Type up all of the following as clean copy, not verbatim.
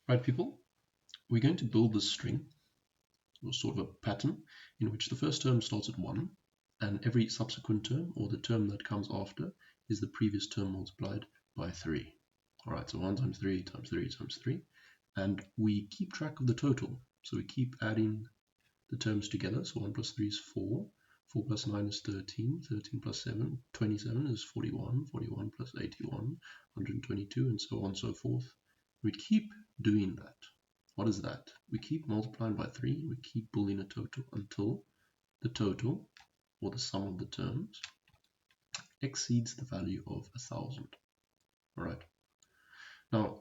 Right, people, we're going to build this string, or sort of a pattern, in which the first term starts at 1, and every subsequent term, or the term that comes after, is the previous term multiplied by 3. Alright, so 1 times 3 times 3 times 3, and we keep track of the total, so we keep adding the terms together. So 1 plus 3 is 4, 4 plus 9 is 13, 13 plus 7, 27 is 41, 41 plus 81, 122, and so on and so forth. We keep doing that. What is that? We keep multiplying by 3, we keep building a total until the total, or the sum of the terms, exceeds the value of 1,000. Alright. Now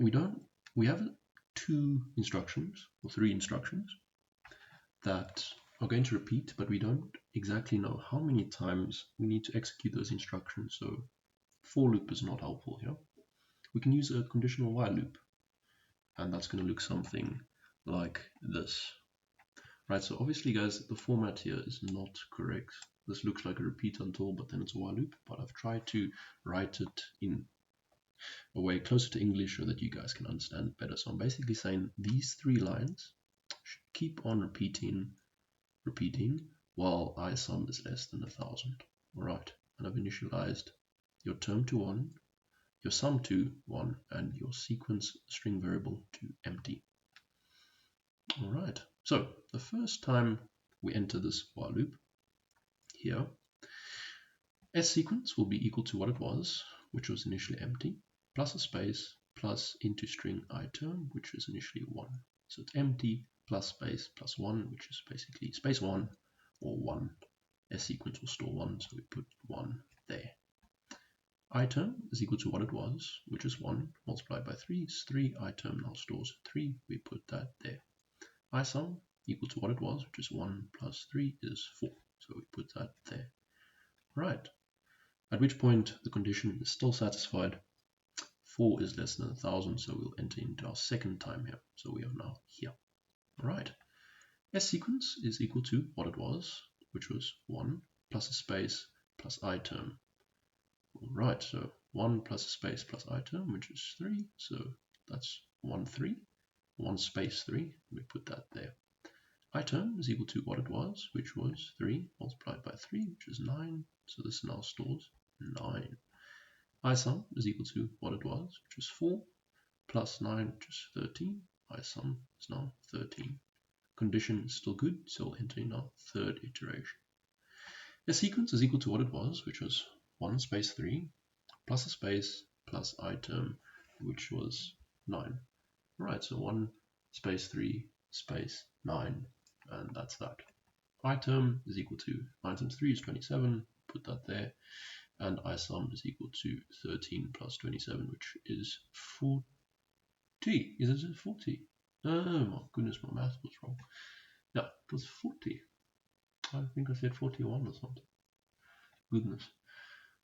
we have 2 instructions, or 3 instructions, that are going to repeat, but we don't exactly know how many times we need to execute those instructions, so for loop is not helpful here. We can use a conditional while loop, and that's going to look something like this. Right, so obviously guys, the format here is not correct. This looks like a repeat until, but then it's a while loop, but I've tried to write it in a way closer to English so that you guys can understand it better. So I'm basically saying these 3 lines should keep on repeating while isum is less than 1,000. Alright, and I've initialized your term to 1, your sum to 1, and your sequence string variable to empty. Alright, so the first time we enter this while loop here, S sequence will be equal to what it was, which was initially empty, plus a space, plus into string iTerm, which is initially 1. So it's empty plus space plus 1, which is basically space 1 or 1. S sequence will store 1, so we put 1 there. iTerm is equal to what it was, which is 1 multiplied by 3 is 3. iTerm now stores 3, we put that there. isum equal to what it was, which is 1 plus 3 is 4, so we put that there. Right, at which point the condition is still satisfied. 4 is less than 1,000, so we'll enter into our second time here. So we are now here. Alright, S sequence is equal to what it was, which was 1 plus a space plus iTerm. Alright, so 1 plus a space plus iTerm, which is 3, so that's 1, 3. 1 space 3, we put that there. iTerm is equal to what it was, which was 3 multiplied by 3, which is 9, so this now stores 9. isum is equal to what it was, which is 4, plus 9, which is 13. isum is now 13. Condition is still good, so we'll enter in our third iteration. The sequence is equal to what it was, which was 1 space 3, plus a space, plus iTerm, which was 9. Right, so 1 space 3, space 9, and that's that. iTerm is equal to 9 times 3 is 27, put that there. And isum is equal to 13 plus 27, which is 40. Is it 40? Oh my goodness, my math was wrong. Yeah, it was 40. I think I said 41 or something. Goodness.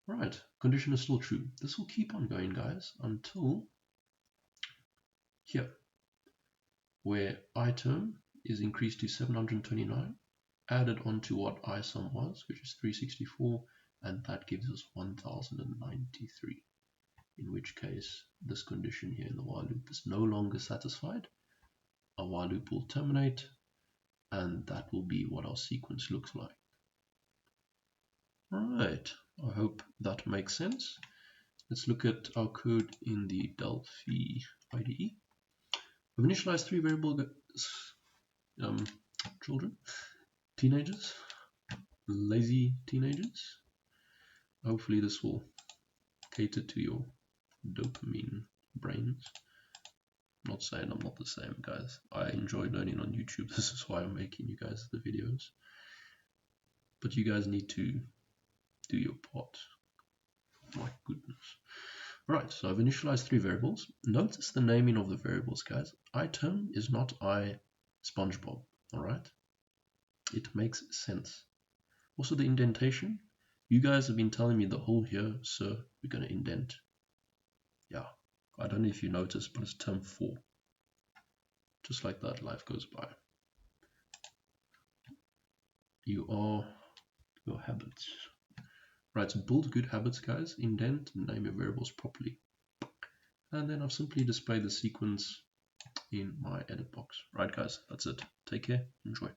Right, condition is still true. This will keep on going, guys, until here, where iTerm is increased to 729, added onto what isum was, which is 364, and that gives us 1093, in which case this condition here in the while loop is no longer satisfied. Our while loop will terminate, and that will be what our sequence looks like. Right, I hope that makes sense. Let's look at our code in the Delphi IDE. We've initialized 3 variable children, teenagers, lazy teenagers. Hopefully this will cater to your dopamine brains. I'm not saying I'm not the same, guys. I enjoy learning on YouTube. This is why I'm making you guys the videos. But you guys need to do your part. My goodness. Right, so I've initialized 3 variables. Notice the naming of the variables, guys. iTerm is not SpongeBob, alright? It makes sense. Also the indentation. You guys have been telling me the whole here, so we're going to indent. Yeah, I don't know if you noticed, but it's term 4. Just like that, life goes by. You are your habits. Right, so build good habits, guys. Indent and name your variables properly. And then I've simply displayed the sequence in my edit box. Right guys, that's it. Take care, enjoy.